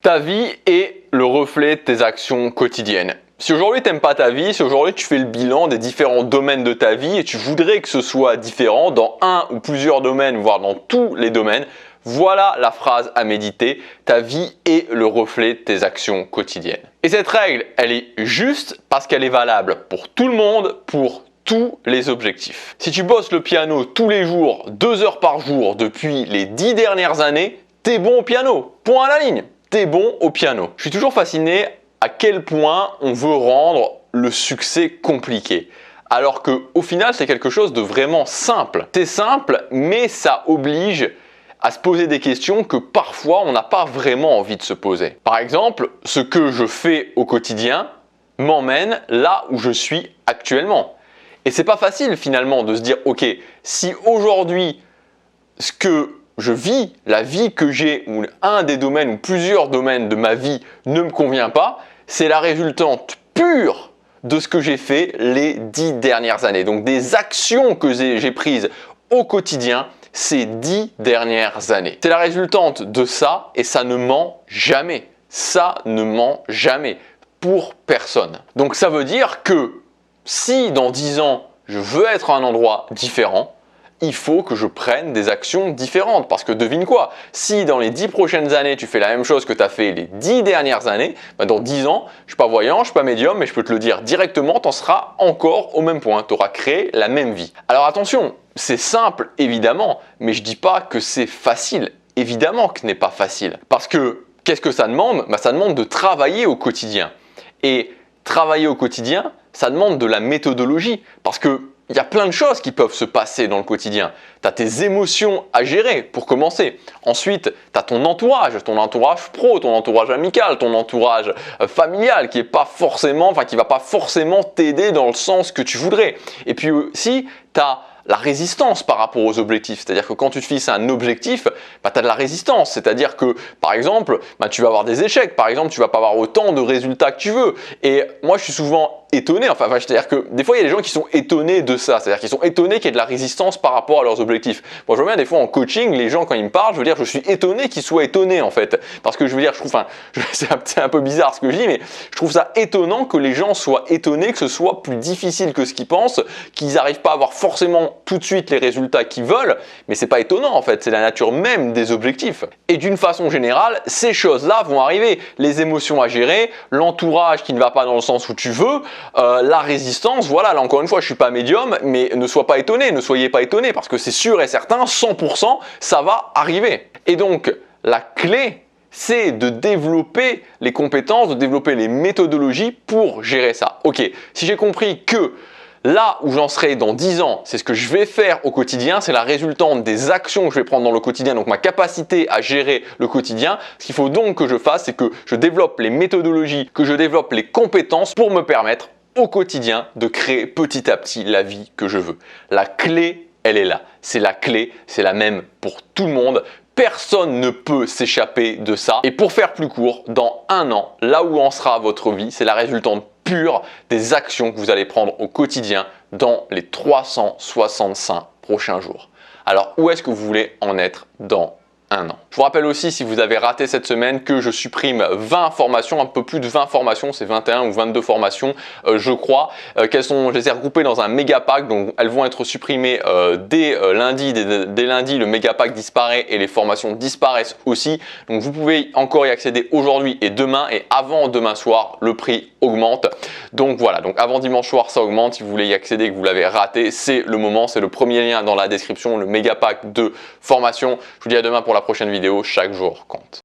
Ta vie est le reflet de tes actions quotidiennes. Si aujourd'hui tu n'aimes pas ta vie, si aujourd'hui tu fais le bilan des différents domaines de ta vie et tu voudrais que ce soit différent dans un ou plusieurs domaines, voire dans tous les domaines, voilà la phrase à méditer. Ta vie est le reflet de tes actions quotidiennes. Et cette règle, elle est juste parce qu'elle est valable pour tout le monde, pour tous les objectifs. Si tu bosses le piano tous les jours, 2 heures par jour depuis les 10 dernières années, t'es bon au piano. Point à la ligne. T'es bon au piano. Je suis toujours fasciné à quel point on veut rendre le succès compliqué. Alors qu'au final, c'est quelque chose de vraiment simple. C'est simple, mais ça oblige à se poser des questions que parfois on n'a pas vraiment envie de se poser. Par exemple, ce que je fais au quotidien m'emmène là où je suis actuellement. Et c'est pas facile finalement de se dire, ok, si aujourd'hui ce que je vis, la vie que j'ai, ou un des domaines ou plusieurs domaines de ma vie ne me convient pas, c'est la résultante pure de ce que j'ai fait les 10 dernières années. Donc des actions que j'ai prises au quotidien ces 10 dernières années. C'est la résultante de ça et ça ne ment jamais. Ça ne ment jamais pour personne. Donc ça veut dire que si dans 10 ans, je veux être à un endroit différent, il faut que je prenne des actions différentes. Parce que devine quoi, si dans les 10 prochaines années, tu fais la même chose que tu as fait les 10 dernières années, dans 10 ans, je ne suis pas voyant, je ne suis pas médium, mais je peux te le dire directement, tu en seras encore au même point. Tu auras créé la même vie. Alors attention, c'est simple évidemment, mais je ne dis pas que c'est facile. Évidemment que ce n'est pas facile. Parce que qu'est-ce que ça demande? Ça demande de travailler au quotidien. Et travailler au quotidien, ça demande de la méthodologie. Parce que il y a plein de choses qui peuvent se passer dans le quotidien. Tu as tes émotions à gérer pour commencer. Ensuite, tu as ton entourage pro, ton entourage amical, ton entourage familial qui va pas forcément t'aider dans le sens que tu voudrais. Et puis aussi, tu as la résistance par rapport aux objectifs. C'est-à-dire que quand tu te fixes un objectif, tu as de la résistance. C'est-à-dire que, par exemple, tu vas avoir des échecs. Par exemple, tu vas pas avoir autant de résultats que tu veux. Et moi, je suis souvent étonné. C'est-à-dire que des fois, il y a des gens qui sont étonnés de ça. C'est-à-dire qu'ils sont étonnés qu'il y ait de la résistance par rapport à leurs objectifs. Moi, je vois bien des fois en coaching, les gens, quand ils me parlent, je suis étonné qu'ils soient étonnés, en fait. Parce que c'est un peu bizarre ce que je dis, mais je trouve ça étonnant que les gens soient étonnés que ce soit plus difficile que ce qu'ils pensent, qu'ils n'arrivent pas à avoir forcément tout de suite les résultats qu'ils veulent, mais c'est pas étonnant en fait, c'est la nature même des objectifs. Et d'une façon générale, ces choses-là vont arriver. Les émotions à gérer, l'entourage qui ne va pas dans le sens où tu veux, la résistance, voilà, là encore une fois, je suis pas médium, mais ne sois pas étonné, ne soyez pas étonné, parce que c'est sûr et certain, 100%, ça va arriver. Et donc, la clé, c'est de développer les compétences, de développer les méthodologies pour gérer ça. Ok, si j'ai compris que là où j'en serai dans 10 ans, c'est ce que je vais faire au quotidien, c'est la résultante des actions que je vais prendre dans le quotidien, donc ma capacité à gérer le quotidien. Ce qu'il faut donc que je fasse, c'est que je développe les méthodologies, que je développe les compétences pour me permettre au quotidien de créer petit à petit la vie que je veux. La clé, elle est là. C'est la clé, c'est la même pour tout le monde. Personne ne peut s'échapper de ça. Et pour faire plus court, dans 1 an, là où en sera votre vie, c'est la résultante pure des actions que vous allez prendre au quotidien dans les 365 prochains jours. Alors, où est-ce que vous voulez en être dans 1 an? Je vous rappelle aussi, si vous avez raté cette semaine, que je supprime 20 formations, un peu plus de 20 formations, c'est 21 ou 22 formations, je crois. Je les ai regroupées dans un méga pack, donc elles vont être supprimées dès lundi. Dès lundi, le méga pack disparaît et les formations disparaissent aussi. Donc vous pouvez encore y accéder aujourd'hui et demain, et avant demain soir, le prix augmente. Donc voilà, donc avant dimanche soir, ça augmente. Si vous voulez y accéder et que vous l'avez raté, c'est le moment, c'est le premier lien dans la description, le méga pack de formation. Je vous dis à demain pour la prochaine vidéo. Chaque jour compte.